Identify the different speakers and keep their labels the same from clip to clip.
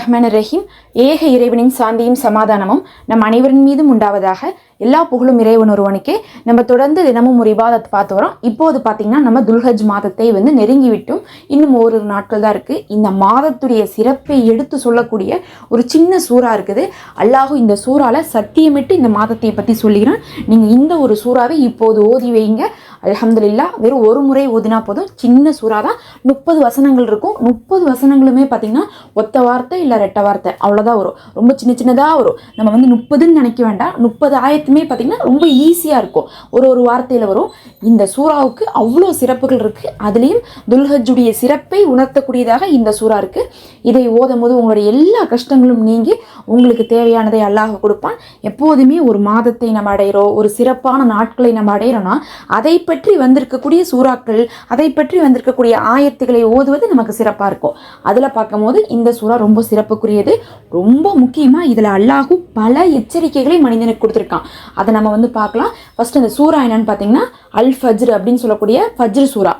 Speaker 1: ரஹ்மானிர் ரஹீம். ஏக இறைவனின் சாந்தியும் சமாதானமும் நம் அனைவரின் மீதும் உண்டாவதாக. எல்லா புகழும் இறைவன் ஒருவனுக்கே. நம்ம தொடர்ந்து தினமும் ஒரு இபாதத் பார்த்து வரோம். இப்போது பார்த்தீங்கன்னா நம்ம துல்ஹஜ் மாதத்தை நெருங்கி விட்டும் இன்னும் ஓரிரு நாட்கள் தான் இருக்குது. இந்த மாதத்துடைய சிறப்பை எடுத்து சொல்லக்கூடிய ஒரு சின்ன சூறா இருக்குது. அல்லாஹ் இந்த சூறால சத்தியமிட்டு இந்த மாதத்தை பற்றி சொல்லுகிறான். நீங்கள் இந்த ஒரு சூறாவை இப்போது ஓதி வைங்க. அல்ஹம்துலில்லாஹ். வெறும் ஒரு முறை ஓதினா போதும். சின்ன சூறா தான், 30 வசனங்கள் இருக்கும். 30 வசனங்களுமே பார்த்தீங்கன்னா ஒத்த வார்த்தை இல்லை ரெட்ட வார்த்தை அவ்வளோதான் வரும். ரொம்ப சின்னதாக வரும். நம்ம 30ன்னு நினைக்க வேண்டாம். 30 ஆயத்துமே பார்த்தீங்கன்னா ரொம்ப ஈஸியாக இருக்கும். ஒரு வார்த்தையில் வரும். இந்த சூறாவுக்கு அவ்வளோ சிறப்புகள் இருக்குது. அதுலேயும் துல்ஹஜ்ஜுடைய சிறப்பை உணர்த்தக்கூடியதாக இந்த சூறா இருக்குது. இதை ஓதும் போது உங்களுடைய எல்லா கஷ்டங்களும் நீங்கி உங்களுக்கு தேவையானதை அல்லாஹ் கொடுப்பான். எப்போதுமே ஒரு மாதத்தை நம்ம அடைகிறோம், ஒரு சிறப்பான நாட்களை நம்ம அடைகிறோன்னா அதை பற்றி வந்திருக்கக்கூடிய சூறாக்கள், அதை பற்றி வந்திருக்கக்கூடிய ஆயத்துக்களை ஓதுவது நமக்கு சிறப்பாக இருக்கும். அதில் பார்க்கும்போது இந்த சூறா ரொம்ப சிறப்புக்குரியது. ரொம்ப முக்கியமாக இதில் அல்லாஹ் பல எச்சரிக்கைகளை மனிதனுக்கு கொடுத்துருக்கான். அதை நம்ம பார்க்கலாம். ஃபர்ஸ்ட் அந்த சூறா என்னன்னு பார்த்தீங்கன்னா அல் ஃபஜ்ர் அப்படின்னு சொல்லக்கூடிய ஃபஜ்ர் சூறா.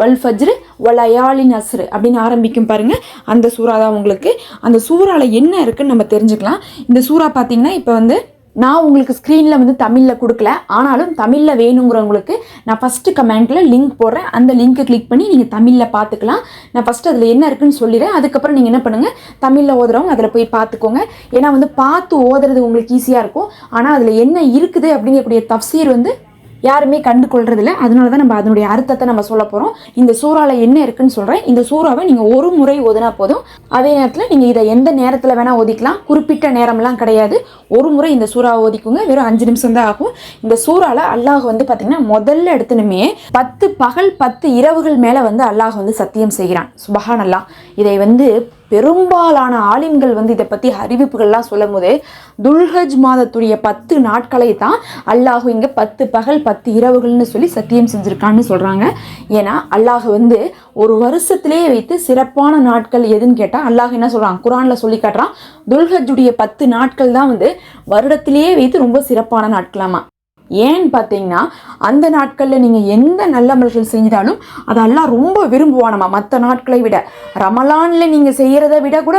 Speaker 1: வல் ஃபஜ்ரு வலயாலின் அஸ்ரு அப்படின்னு ஆரம்பிக்கும் பாருங்க. அந்த சூறா தான் உங்களுக்கு. அந்த சூறாவில் என்ன இருக்குன்னு நம்ம தெரிஞ்சுக்கலாம். இந்த சூறா பார்த்தீங்கன்னா இப்போ நான் உங்களுக்கு ஸ்க்ரீனில் தமிழில் கொடுக்கல. ஆனாலும் தமிழில் வேணுங்கிறவங்களுக்கு நான் ஃபஸ்ட்டு கமெண்ட்டில் லிங்க் போடுறேன். அந்த லிங்க்கை கிளிக் பண்ணி நீங்கள் தமிழில் பார்த்துக்கலாம். நான் ஃபஸ்ட்டு அதில் என்ன இருக்குன்னு சொல்லிடுறேன். அதுக்கப்புறம் நீங்கள் என்ன பண்ணுங்கள், தமிழில் ஓதுறவங்க அதில் போய் பார்த்துக்கோங்க. ஏன்னா பார்த்து ஓதுறது உங்களுக்கு ஈஸியாக இருக்கும். ஆனால் அதில் என்ன இருக்குது அப்படிங்கக்கூடிய தஃப்சீர் யாருமே கண்டு கொள்றதில்ல. அதனால தான் நம்ம அதனுடைய அர்த்தத்தை நம்ம சொல்ல போகிறோம். இந்த சூறாவில் என்ன இருக்குன்னு சொல்கிறேன். இந்த சூறாவை நீங்கள் ஒரு முறை ஓதினா போதும். அதே நேரத்தில் நீங்கள் இதை எந்த நேரத்தில் வேணால் ஓதிக்கலாம். குறிப்பிட்ட நேரம்லாம் கிடையாது. ஒரு முறை இந்த சூறாவை ஓதிக்குங்க. வெறும் 5 நிமிஷம் தான் ஆகும். இந்த சூறாவில் அல்லாஹ் பார்த்தீங்கன்னா முதல்ல எடுத்துனுமே 10 பகல் 10 இரவுகள் மேலே அல்லாஹ் சத்தியம் செய்கிறான். சுபஹானல்லாஹ். இதை பெரும்பாலான ஆலிம்கள் இதை பற்றி அறிவிப்புகள்லாம் சொல்லும் போது துல்ஹஜ் மாதத்துடைய 10 நாட்களை தான் அல்லாஹ் இங்கே 10 பகல் 10 இரவுகள்னு சொல்லி சத்தியம் செஞ்சுருக்கான்னு சொல்கிறாங்க. ஏன்னா அல்லாஹ் ஒரு வருஷத்திலேயே வைத்து சிறப்பான நாட்கள் எதுன்னு கேட்டால் அல்லாஹ் என்ன சொல்கிறான், குரானில் சொல்லி காட்டுறான். துல்ஹஜ்ஜுடைய 10 நாட்கள் தான் வருடத்திலேயே வைத்து ரொம்ப சிறப்பான நாட்களாமா. ஏன்னு பார்த்தீங்கன்னா அந்த நாட்களில் நீங்கள் எந்த நல்ல அமல்கள் செஞ்சாலும் அது அல்லாஹ் ரொம்ப விரும்புவானமா மற்ற நாட்களை விட. ரமலானில் நீங்கள் செய்கிறத விட கூட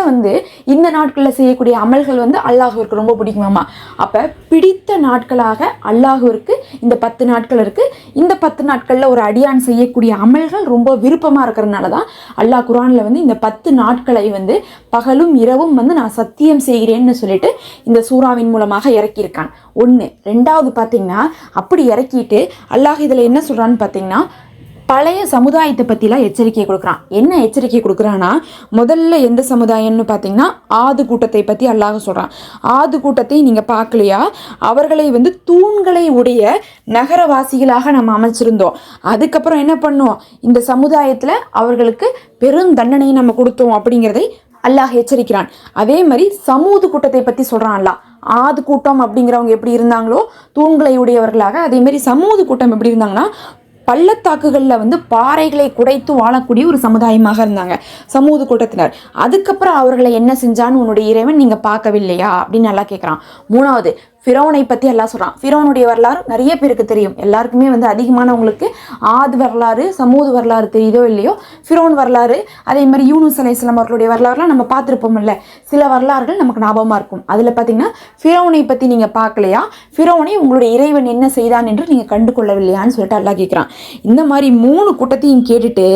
Speaker 1: இந்த நாட்களில் செய்யக்கூடிய அமல்கள் அல்லாஹ்விற்கு ரொம்ப பிடிக்குமாமா. அப்போ பிடித்த நாட்களாக அல்லாஹ்விற்கு இந்த 10 நாட்கள் இருக்குது. இந்த 10 நாட்களில் ஒரு அடியான் செய்யக்கூடிய அமல்கள் ரொம்ப விருப்பமாக இருக்கிறதுனால தான் அல்லாஹ் குரானில் இந்த 10 நாட்களை பகலும் இரவும் நான் சத்தியம் செய்கிறேன்னு சொல்லிட்டு இந்த சூறாவின் மூலமாக இறக்கியிருக்கான். ஒன்று. ரெண்டாவது பார்த்தீங்கன்னா அப்படி இறக்கிட்டு அல்லாஹ் இதில் என்ன சொல்கிறான்னு பார்த்தீங்கன்னா பழைய சமுதாயத்தை பற்றிலாம் எச்சரிக்கை கொடுக்குறான். என்ன எச்சரிக்கை கொடுக்குறான்னா முதல்ல எந்த சமுதாயம்னு பார்த்தீங்கன்னா ஆது கூட்டத்தை பற்றி அல்லாஹ் சொல்கிறான். ஆது கூட்டத்தை நீங்கள் பார்க்கலையா, அவர்களை தூண்களை உடைய நகரவாசிகளாக நம்ம அமைச்சிருந்தோம். அதுக்கப்புறம் என்ன பண்ணோம், இந்த சமுதாயத்தில் அவர்களுக்கு பெரும் தண்டனையை நம்ம கொடுத்தோம் அப்படிங்கிறதை அல்லாஹ் எச்சரிக்கிறான். அதே மாதிரி சமூது கூட்டத்தை பற்றி சொல்கிறான் அல்லாஹ். ஆது கூட்டம் அப்படிங்கிறவங்க எப்படி இருந்தாங்களோ தூண்களை உடையவர்களாக, அதே மாதிரி சமூது கூட்டம் எப்படி இருந்தாங்கன்னா பள்ளத்தாக்குகளில் பாறைகளை குடைத்து வாழக்கூடிய ஒரு சமுதாயமாக இருந்தாங்க சமூது கூட்டத்தினர். அதுக்கப்புறம் அவர்களை என்ன செஞ்சான்னு உன்னுடைய இறைவன் நீங்கள் பார்க்கவில்லையா அப்படின்னு நல்லா கேட்குறான். மூணாவது ஃபிரௌனை பற்றி எல்லாம் சொல்கிறான். ஃபிரௌனுடைய வரலாறு நிறைய பேருக்கு தெரியும். எல்லாருக்குமே அதிகமானவங்களுக்கு ஆது வரலாறு சமூது வரலாறு தெரியுதோ இல்லையோ, ஃபிரௌன் வரலாறு அதே மாதிரி யூனுஸ் அலைஹிஸ்ஸலாம் அவர்களுடைய வரலாறுலாம் நம்ம பார்த்துருப்போம்ல. சில வரலாறுகள் நமக்கு ஞாபகமாக இருக்கும். அதில் பார்த்தீங்கன்னா ஃபிரௌனை பற்றி நீங்கள் பார்க்கலையா, ஃபிரௌனை உங்களுடைய இறைவன் என்ன செய்தான் என்று நீங்கள் கண்டு கொள்ளவில்லையான்னு சொல்லிட்டு அல்லாஹ் கேட்குறான். இந்த மாதிரி 3 கூட்டத்தையும் கேட்டுட்டு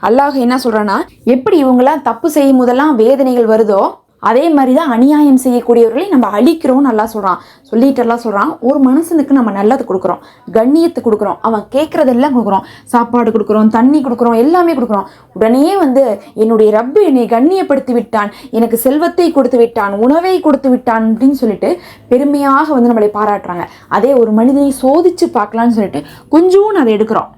Speaker 1: அல்லாஹ் என்ன சொல்கிறான்னா, எப்படி இவங்களாம் தப்பு செய்யும் போதெல்லாம் வேதனைகள் வருதோ அதே மாதிரி தான் அநியாயம் செய்யக்கூடியவர்களை நம்ம அழிக்கிறோம்னு நல்லா சொல்கிறான். ஒரு மனுஷனுக்கு நம்ம நல்லது கொடுக்குறோம், கண்ணியத்தை கொடுக்குறோம், அவன் கேட்குறதெல்லாம் கொடுக்குறோம், சாப்பாடு கொடுக்குறோம், தண்ணி கொடுக்குறோம், எல்லாமே கொடுக்குறோம். உடனே என்னுடைய ரப்பு என்னை கண்ணியப்படுத்தி விட்டான், எனக்கு செல்வத்தை கொடுத்து விட்டான், உணவை கொடுத்து விட்டான் அப்படின்னு சொல்லிட்டு பெருமையாக நம்மளை பாராட்டுறாங்க. அதே ஒரு மனிதனை சோதித்து பார்க்கலான்னு சொல்லிட்டு கொஞ்சோன்னு அதை எடுக்கிறோம்.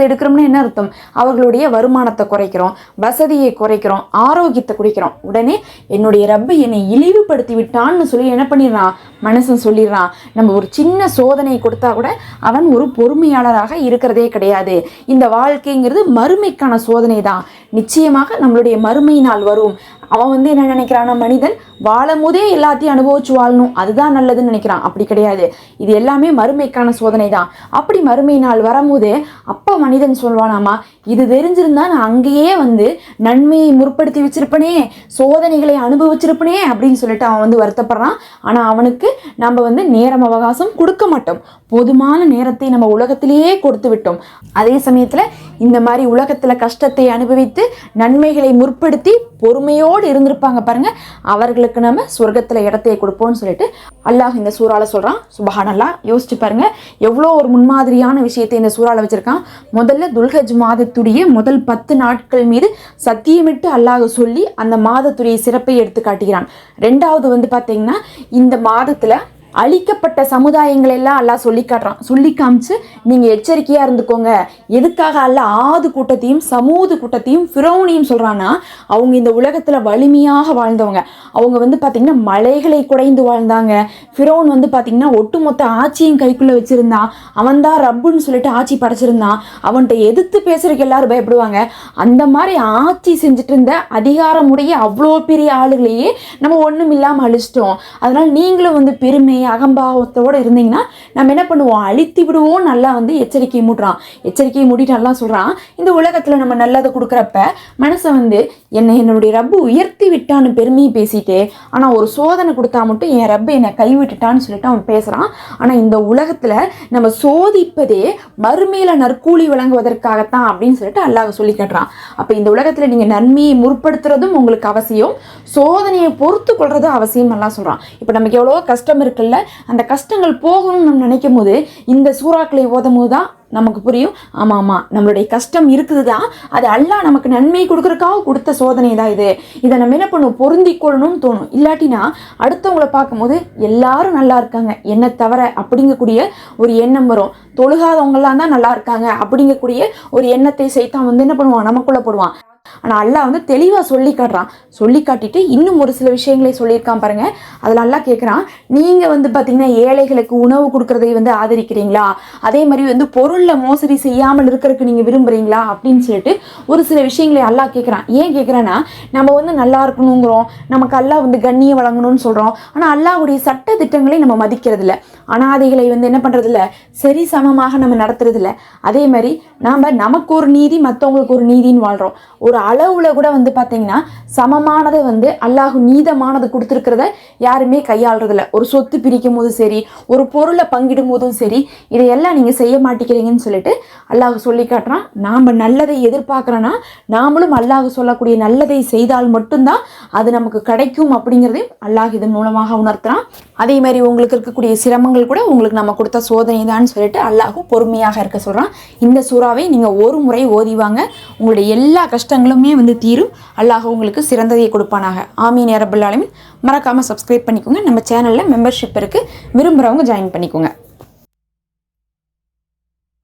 Speaker 1: எடுக்கிறோம்னா என்ன அர்த்தம், அவர்களுடைய வருமானத்தை குறைக்கிறோம், வசதியை குறைக்கிறோம், ஆரோக்கியத்தை குறைக்கிறோம். உடனே என்னுடைய ரப்பு என்னை இழிவுபடுத்தி விட்டான்னு சொல்லி என்ன பண்ணிடுறான், மனுஷன் சொல்லிடுறான். நம்ம ஒரு சின்ன சோதனை கொடுத்தா கூட அவன் ஒரு பொறுமையாளராக இருக்கிறதே கிடையாது. இந்த வாழ்க்கைங்கிறது மறுமைக்கான சோதனை தான். நிச்சயமாக நம்மளுடைய மறுமை நாள் வரும். அவன் வந்து என்ன நினைக்கிறான்னா, மனிதன் வாழும் போதே எல்லாத்தையும் அனுபவிச்சு வாழணும், அதுதான் நல்லதுன்னு நினைக்கிறான். அப்படி கிடையாது. இது எல்லாமே மறுமைக்கான சோதனை தான். அப்படி மறுமை நாள் வரும்போது அப்போ மனிதன் சொல்வானாமா, இது தெரிஞ்சிருந்தா நான் அங்கேயே வந்து நன்மையை முற்படுத்தி வச்சிருப்பனே, சோதனைகளை அனுபவிச்சிருப்பனே அப்படின்னு சொல்லிட்டு அவன் வந்து வருத்தப்படுறான். ஆனால் அவனுக்கு நம்ம வந்து நேரம் அவகாசம் கொடுக்க மாட்டோம். போதுமான நேரத்தை நம்ம உலகத்திலேயே கொடுத்து விட்டோம். அதே சமயத்தில் இந்த மாதிரி உலகத்தில் கஷ்டத்தை அனுபவித்து நன்மைகளை முற்படுத்தி பொறுமையோடு இருந்திருப்பாங்க பாருங்க, அவர்களுக்கு நம்ம சொர்க்கத்தில் இடத்தையே கொடுப்போம்னு சொல்லிட்டு அல்லாஹ் இந்த சூறால சொல்கிறான். சுபஹானல்லாஹ். யோசிச்சு பாருங்க, எவ்வளோ ஒரு முன்மாதிரியான விஷயத்தை இந்த சூறால வச்சிருக்கான். முதல்ல துல்ஹஜ் மாதத்துடைய முதல் 10 நாட்கள் மீது சத்தியமிட்டு அல்லாஹ் சொல்லி அந்த மாதத்துடைய சிறப்பை எடுத்து காட்டுகிறான். ரெண்டாவது வந்து பார்த்தீங்கன்னா, இந்த மாதத்தில் அழிக்கப்பட்ட சமுதாயங்கள் எல்லாம் அல்லாஹ் சொல்லி காட்டுறான். சொல்லி காமிச்சு நீங்கள் எச்சரிக்கையாக இருந்துக்கோங்க. எதுக்காக அல்லாஹ் ஆது கூட்டத்தையும் சமூது கூட்டத்தையும் ஃபிரௌனையும் சொல்கிறான்னா, அவங்க இந்த உலகத்தில் வலிமையாக வாழ்ந்தவங்க. அவங்க வந்து பார்த்திங்கன்னா மலைகளை குடைந்து வாழ்ந்தாங்க. ஃபிரௌன் வந்து பார்த்திங்கன்னா ஒட்டுமொத்த ஆட்சியும் கைக்குள்ளே வச்சுருந்தான். அவன் தான் ரப்புன்னு சொல்லிட்டு ஆட்சி படைச்சிருந்தான். அவன்கிட்ட எதிர்த்து பேசுறதுக்கு எல்லாரும் பயப்படுவாங்க. அந்த மாதிரி ஆட்சி செஞ்சுட்டு இருந்த அதிகாரமுடைய அவ்வளோ பெரிய ஆளுகளையே நம்ம ஒன்றும் இல்லாமல் அழிச்சிட்டோம். அதனால் நீங்களும் வந்து பெருமை அகம்பாவத்தோடு இருந்தீங்கன்னா நம்ம என்ன பண்ணுவோம், அழித்து விடுவோம். நல்லா வந்து எச்சரிக்கை மூடுறான். எச்சரிக்கையை மூடிட்டு நல்லா சொல்கிறான், இந்த உலகத்தில் நம்ம நல்லதை கொடுக்குறப்ப மனசை வந்து என்னுடைய ரப்பு உயர்த்தி விட்டான்னு பெருமையை பேசிட்டு, ஆனால் ஒரு சோதனை கொடுத்தா மட்டும் என் ரப்பு என்னை கைவிட்டுட்டான்னு சொல்லிட்டு அவன் பேசுகிறான். ஆனால் இந்த உலகத்தில் நம்ம சோதிப்பதே மறுமையில நற்கூலி வழங்குவதற்காகத்தான் அப்படின்னு சொல்லிட்டு அல்லாஹ் சொல்லி காட்டுறான். அப்போ இந்த உலகத்தில் நீங்கள் நன்மையை முற்படுத்துறதும் உங்களுக்கு அவசியம், சோதனையை பொறுத்து கொள்றதும் அவசியம் நல்லா சொல்கிறான். இப்போ நமக்கு எவ்வளோ கஷ்டம் இருக்குல்ல, அந்த கஷ்டங்கள் போகணும்னு நம்ம நினைக்கும் போது இந்த சூறாக்களை ஓதும் போது தான் நமக்கு புரியும், ஆமாம் நம்மளுடைய கஷ்டம் இருக்குது தான், அது அல்லாஹ் நமக்கு நன்மை கொடுக்குறக்காக கொடுத்த சோதனை தான் இது. இதை நம்ம என்ன பண்ணுவோம், பொருந்தி கொள்ளணும்னு தோணும். இல்லாட்டினா அடுத்தவங்களை பார்க்கும்போது எல்லாரும் நல்லா இருக்காங்க என்ன தவிர அப்படிங்கக்கூடிய ஒரு எண்ணம் வரும். தொழுகாதவங்களாம் தான் நல்லா இருக்காங்க அப்படிங்கக்கூடிய ஒரு எண்ணத்தை சைத்தான் வந்து என்ன பண்ணுவான், நமக்குள்ளே போடுவான். ஆனால் அல்லாஹ் வந்து தெளிவாக சொல்லி காட்டுறான். சொல்லி காட்டிட்டு இன்னும் ஒரு சில விஷயங்களை சொல்லியிருக்கான் பாருங்க. அதில் அல்லாஹ் கேட்குறான், நீங்கள் வந்து பார்த்தீங்கன்னா ஏழைகளுக்கு உணவு கொடுக்குறதை வந்து ஆதரிக்கிறீங்களா, அதே மாதிரி வந்து பொருளில் மோசடி செய்யாமல் இருக்கிறதுக்கு நீங்கள் விரும்புகிறீங்களா அப்படின்னு சொல்லிட்டு ஒரு சில விஷயங்களை அல்லாஹ் கேட்குறான். ஏன் கேட்குறான்னா, நம்ம வந்து நல்லா இருக்கணுங்கிறோம், நமக்கு அல்லாஹ் வந்து கண்ணியம் வழங்கணும்னு சொல்கிறோம். ஆனால் அல்லாஹ்வுடைய சட்ட திட்டங்களை நம்ம மதிக்கிறதில்ல. அனாதைகளை வந்து என்ன பண்ணுறதில்ல, சரி சமமாக நம்ம நடத்துறதில்ல. அதே மாதிரி நாம் நமக்கு ஒரு நீதி மற்றவங்களுக்கு ஒரு நீதின்னு வாழ்கிறோம். ஒரு அளவுல கூட வந்து பார்த்தீங்கன்னா சமமானதை வந்து அல்லாஹ் நீதமானது கொடுத்துருக்கிறத யாருமே கையாளுறதில்ல. ஒரு சொத்து பிரிக்கும் போதும் சரி, ஒரு பொருளை பங்கிடும் போதும் சரி, இதையெல்லாம் நீங்கள் செய்ய மாட்டேங்கிறீங்கன்னு சொல்லிட்டு அல்லாஹ் சொல்லி காட்டுறான். நாம் நல்லதை எதிர்பார்க்குறோன்னா நாமளும் அல்லாஹ் சொல்லக்கூடிய நல்லதை செய்தால் மட்டும்தான் அது நமக்கு கிடைக்கும் அப்படிங்கிறதையும் அல்லாஹ் இதன் மூலமாக உணர்த்துறான். அதே மாதிரி உங்களுக்கு இருக்கக்கூடிய சிரமங்கள் கூட உங்களுக்கு நம்ம கொடுத்த சோதனை தான் சொல்லிட்டு அல்லாஹும் பொறுமையாக இருக்க சொல்கிறான். இந்த சூறாவை நீங்கள் ஒரு முறை ஓதிவாங்க, உங்களுடைய எல்லா கஷ்டங்களுமே வந்து தீரும். அல்லாஹ் உங்களுக்கு சிறந்ததை கொடுப்பானாக. ஆமீன் யா ரப்பல் ஆலமீன். மறக்காமல் சப்ஸ்கிரைப் பண்ணிக்கோங்க. நம்ம சேனலில் மெம்பர்ஷிப் இருக்குது, விரும்புகிறவங்க ஜாயின் பண்ணிக்கோங்க.